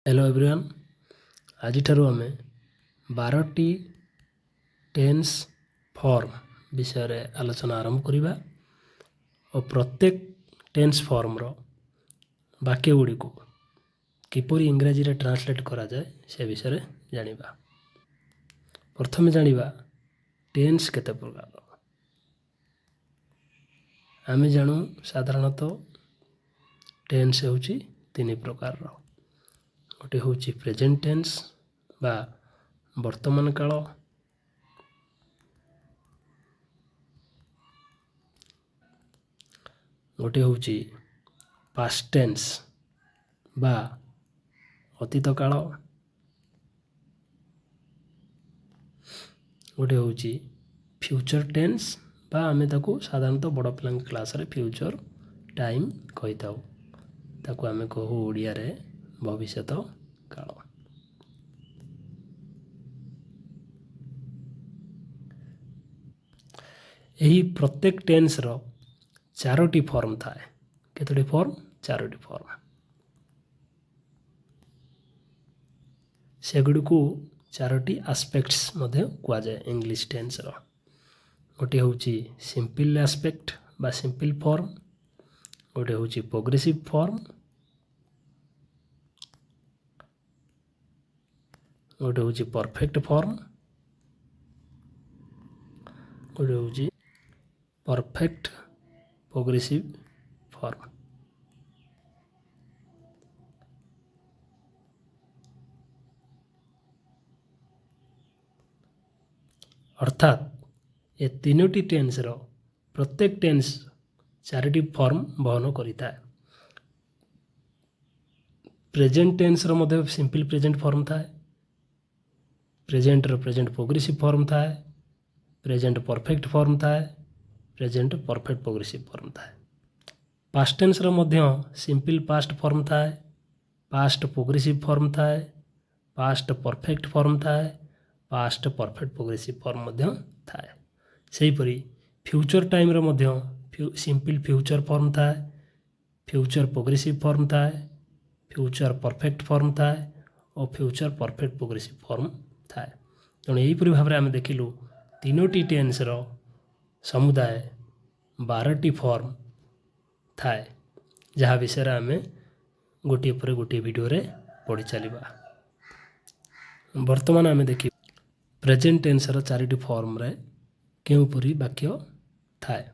Hello everyone, आज ठारू आमे 12टी टेन्स फॉर्म विषय रे आलोचना आरंभ करिबा और प्रत्येक टेन्स फॉर्म रो वाक्य गुडी को किपरि इंग्रजी रे ट्रांसलेट करा जाए से विषय रे जानिबा। प्रथमे जानिबा टेन्स केते प्रकार। आमे जानू साधारणतः टेन्स होची तीन प्रकार रो। गोटे होची प्रेजेंट टेन्स बा वर्तमान काल, गोटे होची पास्ट टेन्स बा अतीत काल, गोटे होची फ्यूचर टेन्स बा आमे ताकू साधारणतः बड़ पिलांक क्लास रे फ्यूचर टाइम कहि थाउ, ताकू आमे कहू ओडिया रे भविष्यत काल। यही प्रत्येक टेन्स रो चारोटी फॉर्म थाए। केतोटी फॉर्म? चारोटी फॉर्म। सेगुडी को चारोटी एस्पेक्ट्स मध्य कुआ जाए इंग्लिश टेन्स रो। गोटे होची सिंपल एस्पेक्ट बा सिंपल फॉर्म, गोटे होची प्रोग्रेसिव फॉर्म, गोटे होची परफेक्ट फॉर्म, गोटे होची परफेक्ट प्रोग्रेसिव फॉर्म। अर्थात ये तीनोटी टेन्स रो प्रत्येक टेन्स चारोटी फॉर्म बहन करिता है। प्रेजेंट टेन्स रो मध्य सिंपल प्रेजेंट फॉर्म थाए, प्रेजेंट रो प्रेजेंट प्रोग्रेसिव फॉर्म थाए, प्रेजेंट परफेक्ट फॉर्म थाए, प्रेजेंट परफेक्ट प्रोग्रेसिव फॉर्म थाए। पास्ट टेन्स रो मध्य सिंपल पास्ट फॉर्म थाए, पास्ट प्रोग्रेसिव फॉर्म थाए, पास्ट परफेक्ट फॉर्म थाए, पास्ट परफेक्ट प्रोग्रेसिव फॉर्म मध्य थाए। सेहीपरि future time रो मध्य simple future form थाए, future progressive form थाए, future perfect form थाए और फ्यूचर परफेक्ट प्रोग्रेसिव फॉर्म थाए। तेणु यहीपरि भाव में आम देखिलु तीनोटी टेन्स रो समुदाय 12टी फॉर्म थाए, जहाँ विषय आम गोटे पर गोटे वीडियो रे पढ़ी चलिबा। वर्तमान आम देखि प्रेजेंट टेन्स रो चारोटी फॉर्म रे केउपरि वाक्य थाए।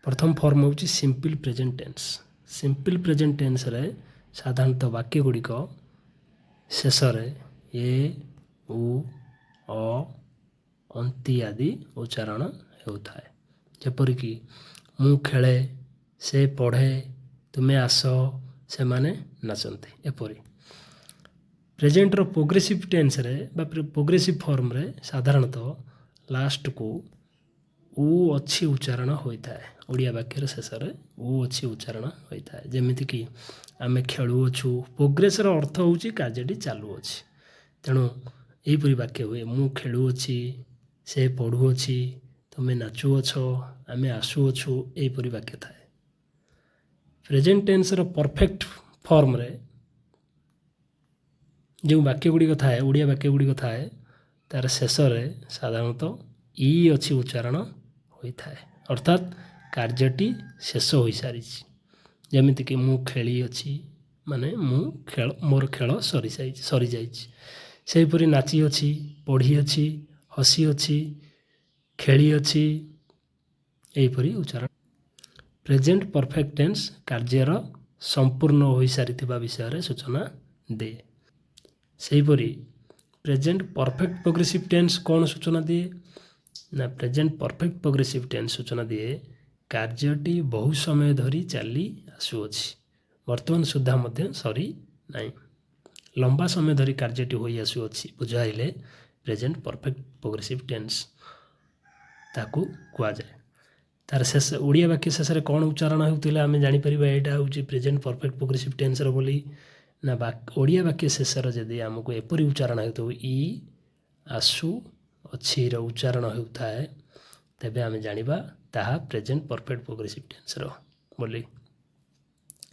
प्रथम फॉर्म होची simple present tense. Simple present tense रे साधारणतः वाक्य गुड़िक शेष रे ए, उ, अ, अंति आदि उच्चारण होउथाए। जेपरिक मु खेले, से पढ़े, तुमे आस, से माने नाचंती। एपरी प्रेजेंट रो प्रोग्रेसिव टेन्स रे बा प्रोग्रेसिव फॉर्म रे साधारणतः लास्ट को उ अच्छी उच्चारण होइथाए। ओडिया वाक्यर शेष रे उ अच्छी उच्चारण होइथाए। जेमिति कि आमे खेलु अछु, प्रोग्रेस रो अर्थ होची कार्यटी चालू अछि। तेणु एहीपरि वाक्य हुए मु खेलु अछि, से पढ़ु अछि, तुमे नाचु अछ, आमे आसु अछु, एहीपरि वाक्य थाए। प्रेजेंट टेन्स रो परफेक्ट फॉर्म रे जो वाक्य गुड़िक थाए, ओडिया वाक्य गुड़िक थाए, तार शेष रे साधारणतः ई अच्छी उच्चारण होइथाए। अर्थात कार्यटी शेष हो सारी। जमितिक मु खेली अछि माने मु खेल मोर खेल सरी जाइछि। सेहीपरि नाची अछि, पढ़ी अछि, हसी अछि, खेली अछि, एहीपरि उच्चारण। प्रेजेंट परफेक्ट टेन्स कार्यर संपूर्ण हो सारिथिबा विषय रे सूचना दे। सेहीपरि प्रेजेंट परफेक्ट प्रोग्रेसिव टेन्स कौन सूचना दिए ना प्रेजेंट परफेक्ट प्रोग्रेसिव टेन्स सूचना दिए कार्यटी बहु समय धरी चली आसुअछि, वर्तमान सुधा मध्य सरी नहीं, लंबा समय धरी कार्यटी होई आसुअछि बुझाइले प्रेजेंट परफेक्ट प्रोग्रेसिव टेन्स ताकू कुआ जाए। तार शेष ओडिया वाक्य शेष रे कौन उच्चारण होउतिला आमे जानि परिबा एटा होउछि प्रेजेंट परफेक्ट प्रोग्रेसिव टेन्स रो बोली ना ओडिया वाक्य शेष रो जदि हमको एपरि उच्चारण हेतु ई आसु अछि रो उच्चारण होउथाए तेबे आमे जानिबा ताहा प्रेजेंट परफेक्ट प्रोग्रेसिव टेन्स रो बोली।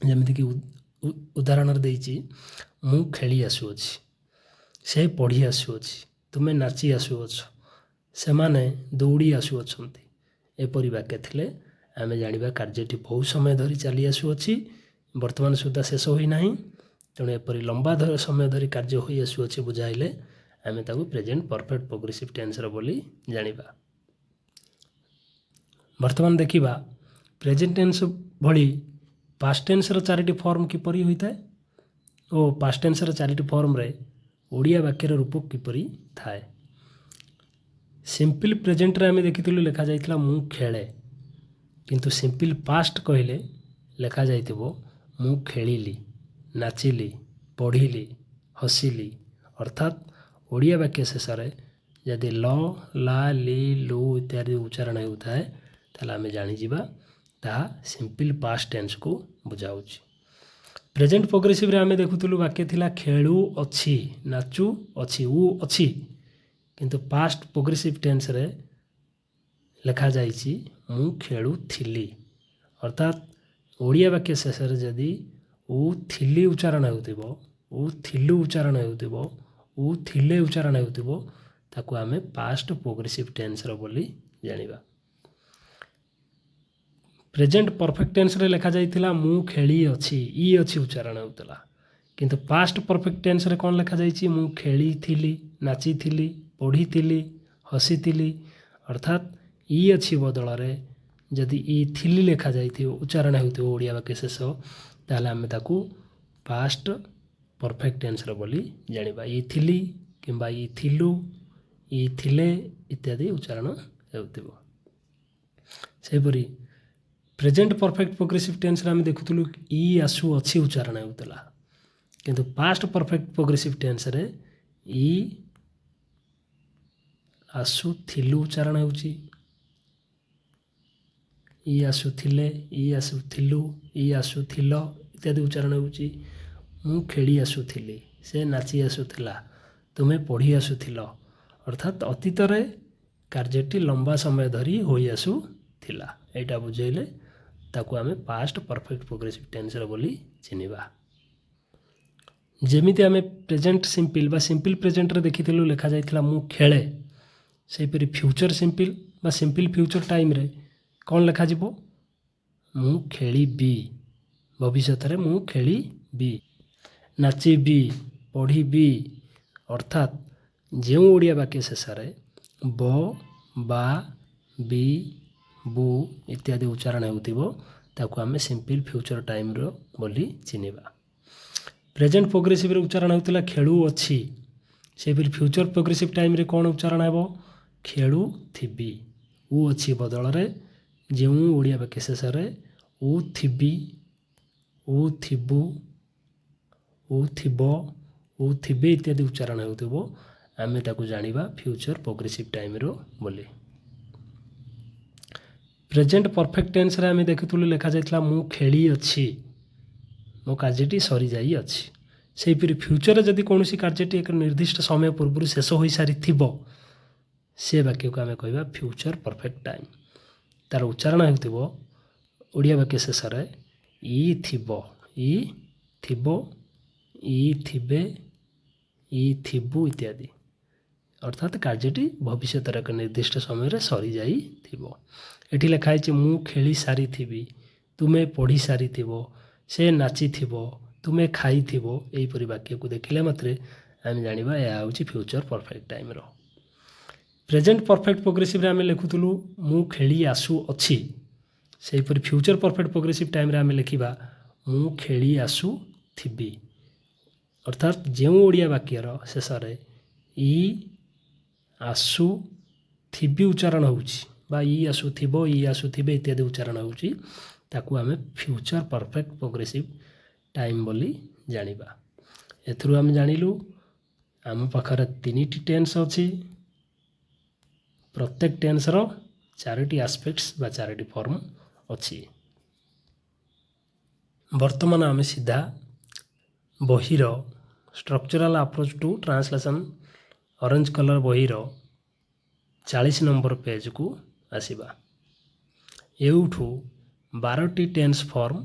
जेमिति कि ଉଦାହରଣରେ ଦେଇଛି ମୁଁ ଖେଳି ଆସୁଅଛି, ସେ ପଢ଼ି ଆସୁଅଛି, ତୁମେ ନାଚି ଆସୁଅଛ, ସେମାନେ ଦୌଡ଼ି ଆସୁଅଛନ୍ତି। ଏପରି ବାକ୍ୟ ଥିଲେ ଆମେ ଜାଣିବା କାର୍ଯ୍ୟଟି ବହୁ ସମୟ ଧରି ଚାଲି ଆସୁଅଛି, ବର୍ତ୍ତମାନ ସୁଦ୍ଧା ଶେଷ ହୋଇନାହିଁ। ତେଣୁ ଏପରି ଲମ୍ବା ସମୟ ଧରି କାର୍ଯ୍ୟ ହୋଇ ଆସୁଅଛି ବୁଝାଇଲେ ଆମେ ତାକୁ ପ୍ରେଜେଣ୍ଟ ପରଫେକ୍ଟ ପ୍ରୋଗ୍ରେସିଭ୍ ଟେନ୍ସର ବୋଲି ଜାଣିବା। ବର୍ତ୍ତମାନ ଦେଖିବା ପ୍ରେଜେଣ୍ଟ ଟେନ୍ସ ଭଳି ପାଷ୍ଟ ଟେନ୍ସର 4ଟି ଫର୍ମ କିପରି ହୋଇଥାଏ ଓ ପାଷ୍ଟ ଟେନ୍ସର 4ଟି ଫର୍ମରେ ଓଡ଼ିଆ ବାକ୍ୟର ରୂପ କିପରି ଥାଏ। ସିମ୍ପଲ୍ ପ୍ରେଜେଣ୍ଟରେ ଆମେ ଦେଖିଥିଲୁ ଲେଖାଯାଇଥିଲା ମୁଁ ଖେଳେ, କିନ୍ତୁ ସିମ୍ପଲ୍ ପାଷ୍ଟ କହିଲେ ଲେଖାଯାଇଥିବ ମୁଁ ଖେଳିଲି, ନାଚିଲି, ପଢ଼ିଲି, ହସିଲି। ଅର୍ଥାତ୍ ଓଡ଼ିଆ ବାକ୍ୟ ଶେଷରେ ଯଦି ଲ, ଲା, ଲି, ଲୁ ଇତ୍ୟାଦି ଉଚ୍ଚାରଣ ହେଉଥାଏ ତାହେଲେ ଆମେ ଜାଣିଯିବା ତାହା ସିମ୍ପଲ୍ ପାଷ୍ଟ ଟେନ୍ସକୁ ବୁଝାଉଛି। ପ୍ରେଜେଣ୍ଟ ପ୍ରୋଗ୍ରେସିଭରେ ଆମେ ଦେଖୁଥିଲୁ ବାକ୍ୟ ଥିଲା ଖେଳୁ ଅଛି, ନାଚୁ ଅଛି, ଉ ଅଛି, କିନ୍ତୁ ପାଷ୍ଟ ପ୍ରୋଗ୍ରେସିଭ୍ ଟେନ୍ସରେ ଲେଖାଯାଇଛି ମୁଁ ଖେଳୁଥିଲି। ଅର୍ଥାତ୍ ଓଡ଼ିଆ ବାକ୍ୟ ଶେଷରେ ଯଦି ଉ ଥିଲି ଉଚ୍ଚାରଣ ହେଉଥିବ, ଉ ଥିଲୁ ଉଚ୍ଚାରଣ ହେଉଥିବ, ଉ ଥିଲେ ଉଚ୍ଚାରଣ ହେଉଥିବ ତାକୁ ଆମେ ପାଷ୍ଟ ପ୍ରୋଗ୍ରେସିଭ୍ ଟେନ୍ସର ବୋଲି ଜାଣିବା। ପ୍ରେଜେଣ୍ଟ ପରଫେକ୍ଟ ଟେନ୍ସରେ ଲେଖାଯାଇଥିଲା ମୁଁ ଖେଳି ଅଛି, ଇ ଅଛି ଉଚ୍ଚାରଣ ହେଉଥିଲା, କିନ୍ତୁ ପାଷ୍ଟ ପରଫେକ୍ଟ ଟେନ୍ସରେ କ'ଣ ଲେଖାଯାଇଛି ମୁଁ ଖେଳିଥିଲି, ନାଚିଥିଲି, ପଢ଼ିଥିଲି, ହସିଥିଲି। ଅର୍ଥାତ୍ ଇ ଅଛି ବଦଳରେ ଯଦି ଇ ଥିଲି ଲେଖାଯାଇଥିବ ଉଚ୍ଚାରଣ ହେଉଥିବ ଓଡ଼ିଆ ବାକ୍ୟ ଶେଷ ତାହେଲେ ଆମେ ତାକୁ ପାଷ୍ଟ ପରଫେକ୍ଟ ଟେନ୍ସର ବୋଲି ଜାଣିବା। ଇ ଥିଲି କିମ୍ବା ଇ ଥିଲୁ, ଇ ଥିଲେ ଇତ୍ୟାଦି ଉଚ୍ଚାରଣ ହେଉଥିବ। ସେହିପରି ପ୍ରେଜେଣ୍ଟ ପରଫେକ୍ଟ ପ୍ରୋଗ୍ରେସିଭ୍ ଟେନ୍ସରେ ଆମେ ଦେଖୁଥିଲୁ ଇ ଆସୁ ଅଛି ଉଚ୍ଚାରଣ ହେଉଥିଲା, କିନ୍ତୁ ପାଷ୍ଟ ପରଫେକ୍ଟ ପ୍ରୋଗ୍ରେସିଭ୍ ଟେନ୍ସରେ ଇ ଆସୁଥିଲୁ ଉଚ୍ଚାରଣ ହେଉଛି, ଇ ଆସୁଥିଲେ, ଇ ଆସୁଥିଲୁ, ଇ ଆସୁଥିଲ ଇତ୍ୟାଦି ଉଚ୍ଚାରଣ ହେଉଛି। ମୁଁ ଖେଳି ଆସୁଥିଲି, ସେ ନାଚି ଆସୁଥିଲା, ତୁମେ ପଢ଼ି ଆସୁଥିଲ। ଅର୍ଥାତ୍ ଅତୀତରେ କାର୍ଯ୍ୟଟି ଲମ୍ବା ସମୟ ଧରି ହୋଇ ଆସୁଥିଲା। ଏଇଟା ବୁଝେଇଲେ ତାକୁ ଆମେ ପାଷ୍ଟ ପରଫେକ୍ଟ ପ୍ରୋଗ୍ରେସିଭ୍ ଟେନ୍ସର ବୋଲି ଚିହ୍ନିବା। ଯେମିତି ଆମେ ପ୍ରେଜେଣ୍ଟ ସିମ୍ପଲ୍ ବା ସିମ୍ପଲ୍ ପ୍ରେଜେଣ୍ଟରେ ଦେଖିଥିଲୁ ଲେଖାଯାଇଥିଲା ମୁଁ ଖେଳେ, ସେହିପରି ଫ୍ୟୁଚର ସିମ୍ପଲ୍ ବା ସିମ୍ପଲ୍ ଫ୍ୟୁଚର ଟାଇମ୍ରେ କ'ଣ ଲେଖାଯିବ ମୁଁ ଖେଳିବି, ଭବିଷ୍ୟତରେ ମୁଁ ଖେଳିବି, ନାଚିବି, ପଢ଼ିବି। ଅର୍ଥାତ୍ ଯେଉଁ ଓଡ଼ିଆ ବାକ୍ୟ ଶେଷରେ ବ, ବା, ବି, bu ଇତ୍ୟାଦି ଉଚ୍ଚାରଣ ହେଉଥିବ ତାକୁ ଆମେ ସିମ୍ପଲ୍ ଫ୍ୟୁଚର ଟାଇମ୍ର ବୋଲି ଚିହ୍ନିବା। ପ୍ରେଜେଣ୍ଟ ପ୍ରୋଗ୍ରେସିଭରେ ଉଚ୍ଚାରଣ ହେଉଥିଲା ଖେଳୁଅଛି, ସେହିପରି ଫ୍ୟୁଚର ପ୍ରୋଗ୍ରେସିଭ୍ ଟାଇମ୍ରେ କ'ଣ ଉଚ୍ଚାରଣ ହେବ ଖେଳୁଥିବି। ଉ ଅଛି ବଦଳରେ ଯେଉଁ ଓଡ଼ିଆ ବାକ୍ୟ ଶେଷରେ ଉ ଥିବି, ଉ ଥିବୁ, ଉ ଥିବ, ଉ ଥିବେ ଇତ୍ୟାଦି ଉଚ୍ଚାରଣ ହେଉଥିବ ଆମେ ତାକୁ ଜାଣିବା ଫ୍ୟୁଚର ପ୍ରୋଗ୍ରେସିଭ୍ ଟାଇମ୍ର ବୋଲି। ପ୍ରେଜେଣ୍ଟ ପରଫେକ୍ଟ ଟେନ୍ସରେ ଆମେ ଦେଖୁଥିଲୁ ଲେଖାଯାଇଥିଲା ମୁଁ ଖେଳି ଅଛି, ମୋ କାର୍ଯ୍ୟଟି ସରିଯାଇଅଛି। ସେହିପରି ଫ୍ୟୁଚରରେ ଯଦି କୌଣସି କାର୍ଯ୍ୟଟି ଏକ ନିର୍ଦ୍ଦିଷ୍ଟ ସମୟ ପୂର୍ବରୁ ଶେଷ ହୋଇସାରିଥିବ ସେ ବାକ୍ୟକୁ ଆମେ କହିବା ଫ୍ୟୁଚର ପରଫେକ୍ଟ ଟାଇମ୍। ତା'ର ଉଚ୍ଚାରଣ ହେଉଥିବ ଓଡ଼ିଆ ବାକ୍ୟ ଶେଷରେ ଇ ଥିବ, ଇ ଥିବ, ଇ ଥିବେ, ଇ ଥିବୁ ଇତ୍ୟାଦି। ଅର୍ଥାତ୍ କାର୍ଯ୍ୟଟି ଭବିଷ୍ୟତରେ ଏକ ନିର୍ଦ୍ଦିଷ୍ଟ ସମୟରେ ସରିଯାଇଥିବ। ଏଠି ଲେଖା ହେଇଛି ମୁଁ ଖେଳି ସାରିଥିବି, ତୁମେ ପଢ଼ି ସାରିଥିବ, ସେ ନାଚିଥିବ, ତୁମେ ଖାଇଥିବ। ଏହିପରି ବାକ୍ୟକୁ ଦେଖିଲେ ମାତ୍ରେ ଆମେ ଜାଣିବା ଏହା ହେଉଛି ଫ୍ୟୁଚର ପରଫେକ୍ଟ ଟାଇମ୍ର। ପ୍ରେଜେଣ୍ଟ ପରଫେକ୍ଟ ପ୍ରୋଗ୍ରେସିଭରେ ଆମେ ଲେଖୁଥିଲୁ ମୁଁ ଖେଳି ଆସୁଅଛି, ସେହିପରି ଫ୍ୟୁଚର ପରଫେକ୍ଟ ପ୍ରୋଗ୍ରେସିଭ୍ ଟାଇମ୍ରେ ଆମେ ଲେଖିବା ମୁଁ ଖେଳି ଆସୁଥିବି। ଅର୍ଥାତ୍ ଯେଉଁ ଓଡ଼ିଆ ବାକ୍ୟର ଶେଷରେ ଇ ଆସୁଥିବି ଉଚ୍ଚାରଣ ହେଉଛି ବା ଇ ଆସୁଥିବ, ଇ ଆସୁଥିବେ ଇତ୍ୟାଦି ଉଚ୍ଚାରଣ ହେଉଛି ତାକୁ ଆମେ ଫ୍ୟୁଚର ପରଫେକ୍ଟ ପ୍ରୋଗ୍ରେସିଭ୍ ଟାଇମ୍ ବୋଲି ଜାଣିବା। ଏଥିରୁ ଆମେ ଜାଣିଲୁ ଆମ ପାଖରେ 3ଟି ଟେନ୍ସ ଅଛି, ପ୍ରତ୍ୟେକ ଟେନ୍ସର 4ଟି ଆସ୍ପେକ୍ଟସ୍ ବା 4ଟି ଫର୍ମ ଅଛି। ବର୍ତ୍ତମାନ ଆମେ ସିଧା ବହିର structural approach to translation orange colour ବହିର 40 ନମ୍ବର ପେଜ୍କୁ ଆସିବା। ଏଉଠୁ 12ଟି ଟେନ୍ସ ଫର୍ମ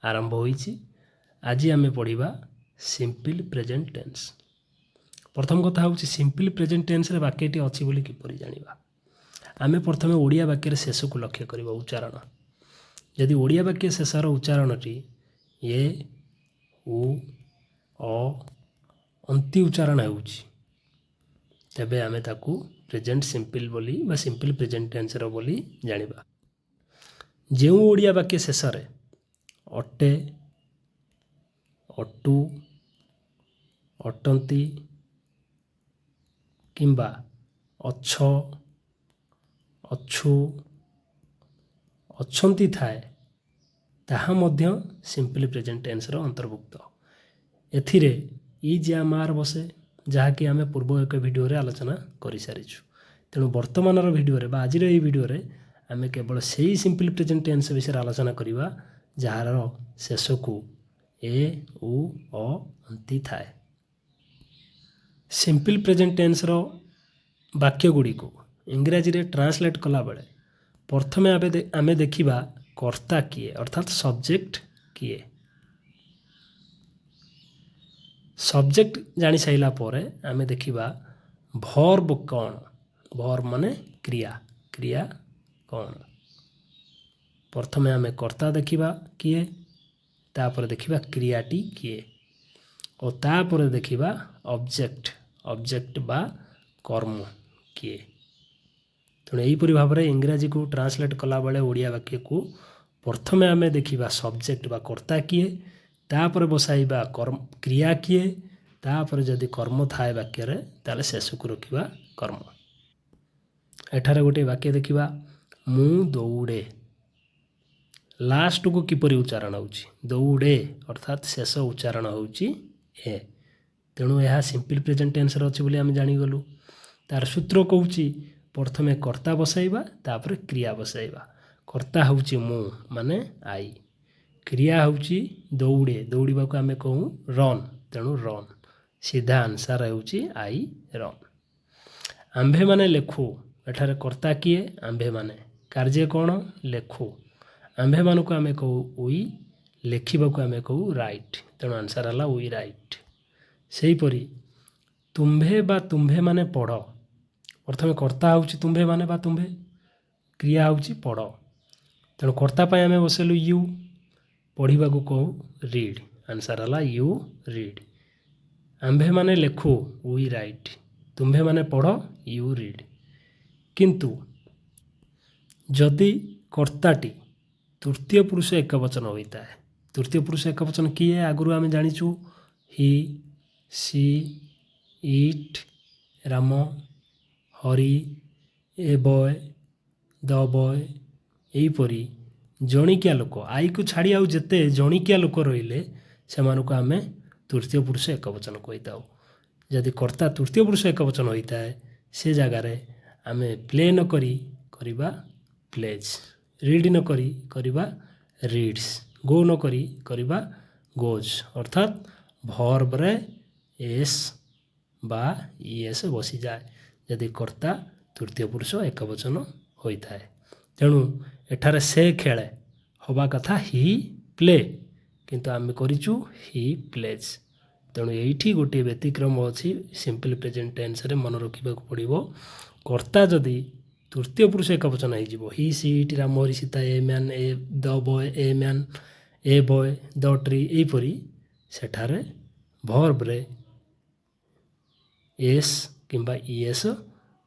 ଆରମ୍ଭ ହୋଇଛି। आज आम पढ़ा सिंपल प्रेजेंट टेन्स। प्रथम कथा हूँ सिंपल प्रेजेंट टेन्स रे वाक्यटी अच्छी बोली किपरि जानिबा। आमे प्रथमे ओडिया वाक्यर शेष को लक्ष्य करबा उच्चारण। यदि ओडिया वाक्य शेषर उच्चारणटी ए उ अ अंति उच्चारण होउछि तेबे आमे ताकू प्रेजेंट सिंपल बोली बा सिंपल प्रेजेंट टेन्स रो बोली जानिबा। जेउ ओडिया वाक्य शेषरे अटे अटु अटंती किंबा अछ अछु अछंती थाए ताहा मध्य सिंपल प्रेजेंट टेन्स रो अंतर्भुक्त। एथिरे इज या मार बसे जहाँकि आम पूर्व एक वीडियो रे आलोचना कर सारिछु। तेणु वर्तमान वीडियो रे बा आज ये वीडियो रे आम केवल से ही सिंपल प्रेजेंट टेन्स विषय आलोचना करवा जार शेष को ए उ अ अंति थाए। सिंपल प्रेजेंट टेन्स रो वाक्य गुड़ी को इंग्राजी रे ट्रांसलेट कला बेले प्रथमे आमे देखिबा कर्ता किए अर्थात सब्जेक्ट किए। सब्जेक्ट जानी साइला परे आमे देखिबा भर्ब कौन। भर्ब माने क्रिया, क्रिया कौन। प्रथमे आमे कर्ता देखिबा किए, तापर देखिबा क्रियाटी किए और तापर देखिबा ऑब्जेक्ट, ऑब्जेक्ट बा कर्म किए। तेणु यहीपरि भाव में इंग्राजी को ट्रांसलेट कला बेले ओडिया वाक्य को प्रथमे आमे देखिबा सब्जेक्ट बा कर्ता किए, तापर बसाइबा कर्म क्रिया किए, तापर जदि कर्म थाए वाक्य रे ताले शेष को रखिबा कर्म। एठारे गोटे वाक्य देखिबा मु दौड़े। लास्ट को किपरि उच्चारण होउछि दौड़े अर्थात शेष उच्चारण होउछि ए। तेणु यह सिंपल प्रेजेंट टेन्स रे अछि बोली आमे जानि गलु। तार सूत्र कहूछि प्रथमे कर्ता बसाइबा तापर क्रिया बसाइबा। कर्ता होउछि मु माने आई, क्रिया होउछि दौड़े, दौड़िबा को आमे कहूँ रन, तेणु रन। सीधा आंसर होउछि आई रन। आंभे माने लेखु, एठारे कर्ता किए आंभे माने, कार्य कौन लेखु। आंभे मान को आमे कहूँ उई, लेखिबा को आमे कहूँ राइट, तेणु आंसर हला उई राइट। सेहीपरि तुम्भे बा तुम्भे माने पढ़। प्रथमे कर्ता होउछि तुम्भे माने बा तुम्भे, क्रिया होउछि पढ़, तेणु कर्ता पाई आमे बसेलु यू, पढ़िबा को कहूँ रीड, आंसर हला यू रीड। आंभे माने लेखु वी राइट, तुम्भे माने पढ़ यू रीड। किंतु जदि कर्ताटी तृतीय पुरुष एक वचन होता है, तृतीय पुरुष एक वचन किए आगुरु आमे जानिछु he she it Ram Hari a boy the boy. यहीपरि जणिकिया लोक आई को छाड़ी आउ जेते जणिकिया लोक रहिले सेमानकु आमे तृतीय पुरुष एक वचन कहीथाउ। जदि कर्ता तृतीय पुरुष एक वचन होता है से जगार आमे प्ले न करी करिबा प्लेज, रीड न करी करिबा रीड्स, गो न करी करिबा गोज। अर्थात भर्ब रे एस बा ईएस बसी जाए यदि कर्ता तृतीय पुरुष एक वचन होता है। तेणु एठारे से खेले हवा कथा ही प्ले, किंतु आमे करिचु ही प्लेज। तेणु एठी गोटे व्यतिक्रम अच्छी सिंपल प्रेजेंट टेन्स रे मन रखा पड़ो। कर्ता जदि तृतीय पुरुष एक वचन हो he she it Ram Hari Sita a man a the boy a man a boy the tree, यहीपरि सेठारे भर्ब रे एस किंबा ईएस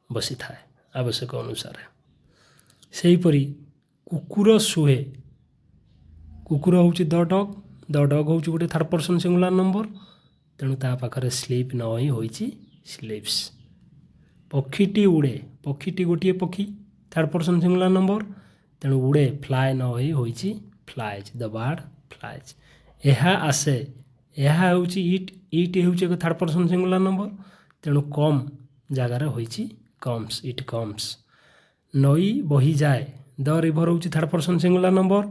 बसी थाए आवश्यक अनुसार। सेहीपरि कुकुर शुए, कुकुर होउछि द डग, द डग होउछि गोटे थर्ड पर्सन सिंगुलर नंबर, तेणु ता पाखरे स्लीप न होई होइछि स्लीप्स। पक्षीटी उड़े, पक्षीटी गोटे पक्षी थर्ड पर्सन सिंगुलर नंबर, तेणु उड़े फ्लाए न होई होइछि फ्लाइज, द बर्ड फ्लाइज। एहा आसे, एहा होउछि इट, इट होउछि एक थर्ड पर्सन सिंगुलर नंबर, तेणु कम जगार होइछि कम्स, इट कम्स। नई बही जाए, द रिभर होउछि थर्ड पर्सन सिंगुलर नंबर,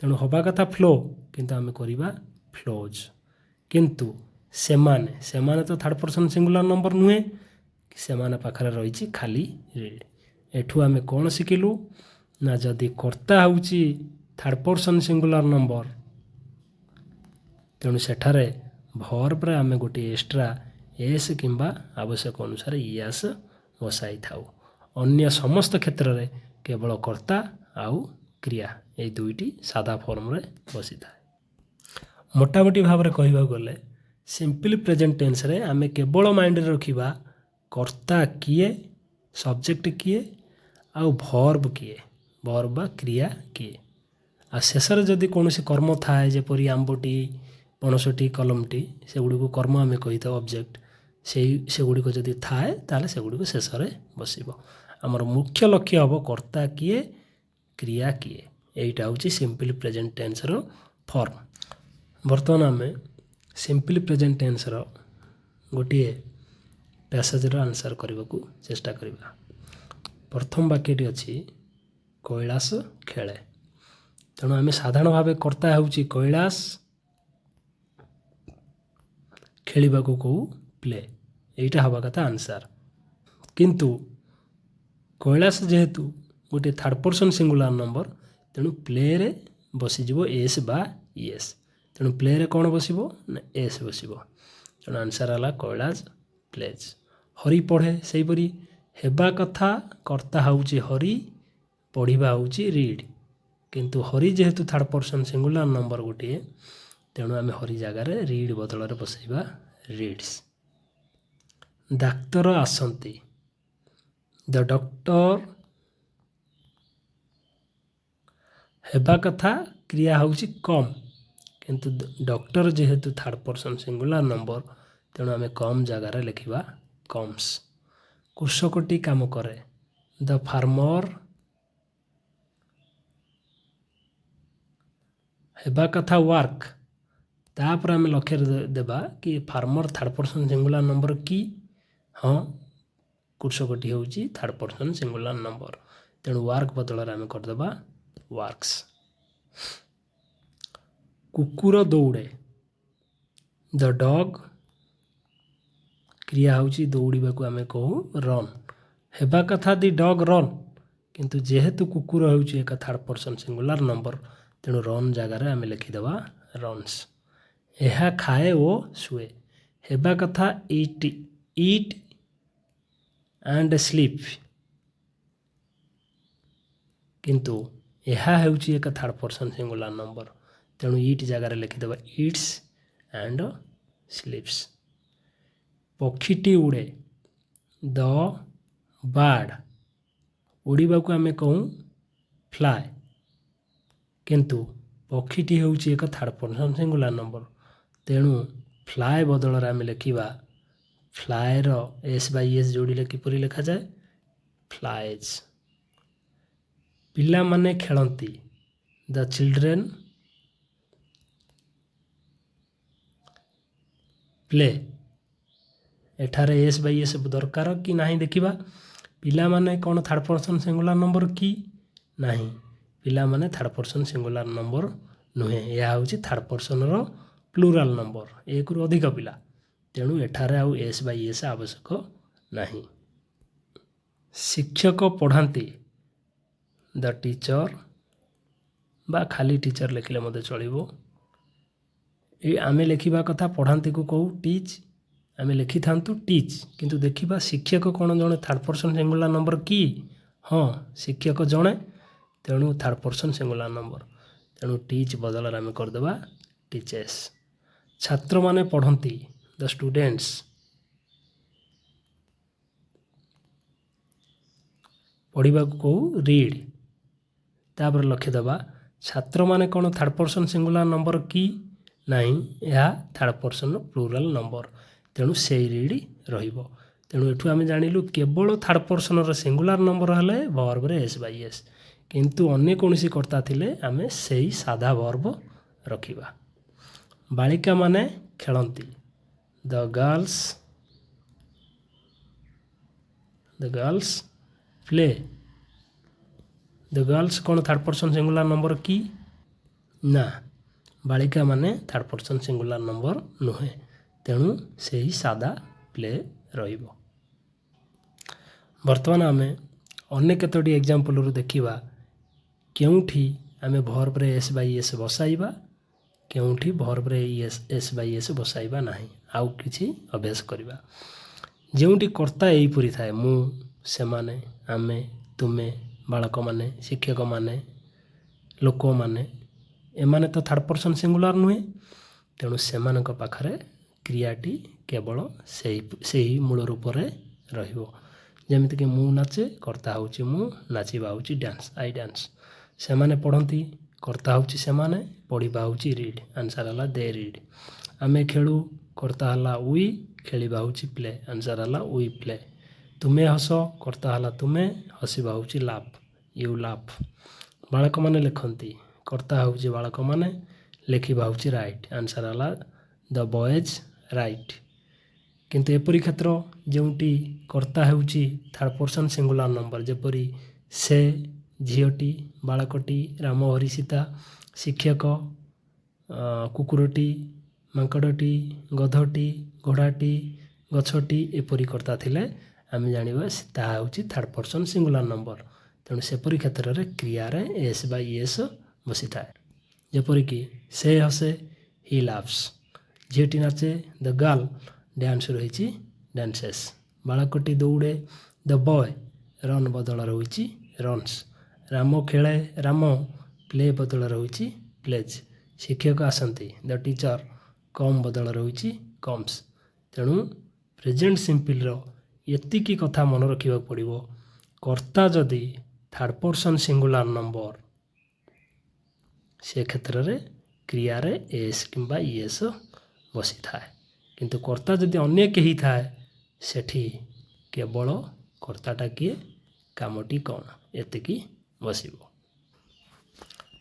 तेणु हवा कथा फ्लो किंतु आमे करिबा फ्लोज। किंतु सेमाने, सेमाने तो थर्ड पर्सन सिंगुलर नंबर नुहे, सेमाने पाखरे रहिछि खाली रीड। एठू आमे कौन शिखिलु ना जदि कर्ता होउछि थर्ड पर्सन सिंगुलर नंबर तेणु सेठारे भर्बरे आमे गोटे एक्स्ट्रा एस किंबा आवश्यक अनुसार इयास बसाई थाउ। अन्य समस्त क्षेत्र में केवल कर्ता आउ क्रिया ये दुईटी सादा फॉर्म रे बसी थाए। मोटामोटी भाव में कहवा गले सिंपल प्रेजेंट टेंस रे आमे केवल माइंड रे रखिबा कर्ता किए, सब्जेक्ट किए आउ भर्ब किए, भर्ब बा क्रिया किए। आ शेषर जदि कौन कर्म थाए जेपरी आंबटी, पणसटी, कलमटी सेगुड़ी कर्म आमे कही था ऑब्जेक्ट सेगुड़ी जदि थाए ताले सेगुड़ी शेष में बसिबो। आमर मुख्य लक्ष्य हम कर्ता किए, क्रिया किए, यहीटा हूँ सिंपल प्रेजेंट टेंस रो फॉर्म। बर्तमान आमे सिंपल प्रेजेंट टेंस रो गोटे पैसेज रो आंसर करने को चेष्टा करिबा। प्रथम वाक्यटी अच्छी कैलाश खेले, तेणु आम साधारण भाव कर्ता हूँ कैलाश, खेलिबा को कहू प्ले, यहीटा हवा कथा आंसर। किंतु कैलाश जेहेतु गोटे थर्ड पर्सन सिंगुलर नंबर तेणु प्ले रे बसीजिवो एस बा इएस, तेणु प्ले रे कौन बसिबो ना एस बसिबो, तेणु आंसर है कैलाश प्लेज। हरि पढ़े सेहीपरि हेबा कथा कर्ता हूँ हरि, पढ़िबा हूँ रीड, किंतु हरि जेहेतु थर्ड पर्सन सिंगुलर नंबर गोटे तेणु आम हरि जगार रीड बदल बसैबा रीड्स। डाक्तर आसंती, द डॉक्टर, हेबा कथा क्रिया हूँ कम, किंतु डॉक्टर जेहेतु थर्ड पर्सन सिंगुलर नंबर तेणु आम कम जगार लिखा कम्स। कृषकटी काम करे, द फार्मर, हेबा कथा वर्क, तापर आम लक्ष्य देबा कि farmer third person singular number कि हाँ कृषकटी हूँ थर्ड पर्सन सिंगुलर नंबर, तेणु वर्क बदल आम करदेबा वर्क्स। कुकुर दौड़े, द डॉग, क्रिया हूँ दौड़ा को आम कहू रन, हेबा कथा दी डॉग रन, किंतु जेहेतु कुकुर हूँ एक थर्ड पर्सन सिंगुलर नंबर तेणु रन जगार आम लिखिदेवा रन्स। यह खाए ओ शुए, हेबा कथा इट, इट एंड स्लीप, किंतु यह हूँ एक थर्ड पर्सन सिंगुलर नंबर तेणु इट जगार लिखिदेवा इट्स एंड स्लीप्स। पक्षीटी उड़े, द बर्ड, उड़ीबा को आम कहूँ फ्लाए, किंतु पक्षीटी हूँ एक थर्ड पर्सन सिंगुलर नंबर तेणु फ्लाए बदल आम लिखा फ्लाए रो एस बाई एस जोड़िले किपरि लिखा जाए फ्लाएज। पिला माने खेलती, द चिल्ड्रेन प्ले, एठारे एस बाई एस दरकार कि नहीं देखिबा। पिला माने कौन थर्ड पर्सन सिंगुलर नंबर कि नहीं, पिला माने थर्ड पर्सन सिंगुलर नंबर नुहे, यह हूँ थर्ड पर्सन रो प्लूराल नंबर, एक रु अधिक पिला, तेणु एठारे आउ एस बाई एस आवश्यक नहीं। शिक्षक पढ़ाती, द टीचर बा खाली टीचर लिखिले मते चलिबो। ये आमे लिखिबा कथा पढ़ाती को कहू टीच, आमे लिखि थांतु टीच, किंतु देखिबा शिक्षक कौन जड़े थर्ड पर्सन सिंगुलर नंबर कि हाँ शिक्षक जड़े तेणु थर्ड पर्सन सिंगुलर नंबर तेणु टीच बदल आम करदेबा टीचर्स। छात्र माने पढ़ती, द स्टूडेंट्स, पढ़ा को कहू रीड, तापर लखिदेबा छात्र माने कौन थर्ड पर्सन सिंगुलर नंबर कि नहीं, यह थर्ड पर्सन प्लूराल नंबर तेणु से रीड रहिबो। तेणु एठू आम जानिलु केवल थर्ड पर्सन रो सिंगुलर नंबर हेले वर्ब रे एस बाई एस, किंतु अन्य कौनसी कर्ता थिले आमे सेही साधा वर्ब रखिबा। बालिका माने खेलती, the girls play, the girls कौन थर्ड पर्सन सिंगुलर नंबर कि ना, बालिका माने थर्ड पर्सन सिंगुलर नंबर नुहे तेणु से ही सादा प्ले रहिबो। बर्तमान आमे अन्य केतोटी एग्जांपल देखिबा केउठी आमे भर्ब रे एस बाई एस बसाइबा, କେଉଁଠି ଭର୍ବରେ ଏସ୍ ବାଇ ଏସ୍ ବସାଇବା ନାହିଁ। ଆଉ କିଛି ଅଭ୍ୟାସ କରିବା। ଯେଉଁଠି କର୍ତ୍ତା ଏହିପରି ଥାଏ ମୁଁ, ସେମାନେ, ଆମେ, ତୁମେ, ବାଳକମାନେ, ଶିକ୍ଷକମାନେ, ଲୋକମାନେ, ଏମାନେ ତ ଥାର୍ଡ଼ ପର୍ସନ୍ ସିଙ୍ଗୁଲାର ନୁହେଁ। ତେଣୁ ସେମାନଙ୍କ ପାଖରେ କ୍ରିୟାଟି କେବଳ ସେହି ମୂଳ ରୂପରେ ରହିବ। ଯେମିତିକି ମୁଁ ନାଚେ, କର୍ତ୍ତା ହେଉଛି ମୁଁ, ନାଚିବା ହେଉଛି ଡ୍ୟାନ୍ସ, ଆଇ ଡ୍ୟାନ୍ସ। ସେମାନେ ପଢ଼ନ୍ତି, କର୍ତ୍ତା ହେଉଛି ସେମାନେ, ପଢ଼ିବା ହେଉଛି ରିଡ଼୍, ଆନ୍ସର୍ ହେଲା ଦେ ରିଡ଼୍। ଆମେ ଖେଳୁ, କର୍ତ୍ତା ହେଲା ଉଇ, ଖେଳିବା ହେଉଛି ପ୍ଲେ, ଆନ୍ସର୍ ହେଲା ଉଇ ପ୍ଲେ। ତୁମେ ହସ, କର୍ତ୍ତା ହେଲା ତୁମେ, ହସିବା ହେଉଛି ଲାଭ୍, ୟୁ ଲାଭ୍। ବାଳକମାନେ ଲେଖନ୍ତି, କର୍ତ୍ତା ହେଉଛି ବାଳକମାନେ, ଲେଖିବା ହେଉଛି ରାଇଟ୍, ଆନ୍ସର୍ ହେଲା ଦ ବଏଜ୍ ରାଇଟ୍। କିନ୍ତୁ ଏପରି କ୍ଷେତ୍ର ଯେଉଁଠି କର୍ତ୍ତା ହେଉଛି ଥାର୍ଡ଼ ପର୍ସନ୍ ସିଙ୍ଗୁଲାର ନମ୍ବର, ଯେପରି ସେ, ଝିଅଟି, ବାଳକଟି, ରାମ, ହରି, ସୀତା, ଶିକ୍ଷକ, କୁକୁରଟି, ମାଙ୍କଡ଼ଟି, ଗଧଟି, ଘୋଡ଼ାଟି, ଗଛଟି, ଏପରି କର୍ତ୍ତା ଥିଲେ ଆମେ ଜାଣିବା ତାହା ହେଉଛି ଥାର୍ଡ଼ ପର୍ସନ୍ ସିଙ୍ଗୁଲାର ନମ୍ବର। ତେଣୁ ସେପରି କ୍ଷେତ୍ରରେ କ୍ରିୟାରେ ଏସ୍ ବାଇ ଏସ୍ ବସିଥାଏ। ଯେପରିକି ସେ ହସେ, ହି ଲାଭ୍ସ। ଝିଅଟି ନାଚେ, ଦ ଗାର୍ଲ ଡ୍ୟାନ୍ସ ରହିଛି, ଡ୍ୟାନ୍ସେସ୍। ବାଳକଟି ଦୌଡ଼େ, ଦ ବୟ ରନ୍ ବଦଳରେ ହୋଇଛି, ରନ୍ସ। ରାମ ଖେଳେ, ରାମ ପ୍ଲେ ବଦଳରେ ହୋଇଛି, ପ୍ଲେଜ୍। ଶିକ୍ଷକ ଆସନ୍ତି, ଦ ଟିଚର୍ କମ୍ ବଦଳରେ ହୋଇଛି, କମ୍ସ। ତେଣୁ ପ୍ରେଜେଣ୍ଟ ସିମ୍ପଲ୍ର ଏତିକି କଥା ମନେ ରଖିବାକୁ ପଡ଼ିବ। କର୍ତ୍ତା ଯଦି ଥାର୍ଡ଼ ପର୍ସନ୍ ସିଙ୍ଗୁଲାର ନମ୍ବର, ସେ କ୍ଷେତ୍ରରେ କ୍ରିୟାରେ ଏସ୍ କିମ୍ବା ଇଏସ୍ ବସିଥାଏ। କିନ୍ତୁ କର୍ତ୍ତା ଯଦି ଅନ୍ୟ କେହି ଥାଏ, ସେଠି କେବଳ କର୍ତ୍ତାଟା କିଏ, କାମଟି କ'ଣ, ଏତିକି ବସିବ।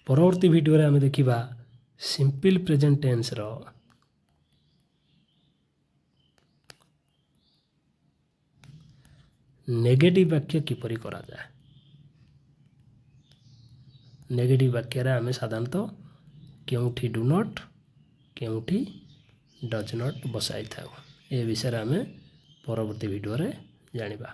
ପରବର୍ତ୍ତୀ ଭିଡ଼ିଓରେ ଆମେ ଦେଖିବା ସିମ୍ପଲ୍ ପ୍ରେଜେଣ୍ଟ ଟେନ୍ସର ନେଗେଟିଭ୍ ବାକ୍ୟ କିପରି କରାଯାଏ। ନେଗେଟିଭ୍ ବାକ୍ୟରେ ଆମେ ସାଧାରଣତଃ କେଉଁଠି ଡୁ ନଟ୍, କେଉଁଠି ଡଜ୍ ନଟ୍ ବସାଇଥାଉ। ଏ ବିଷୟରେ ଆମେ ପରବର୍ତ୍ତୀ ଭିଡ଼ିଓରେ ଜାଣିବା।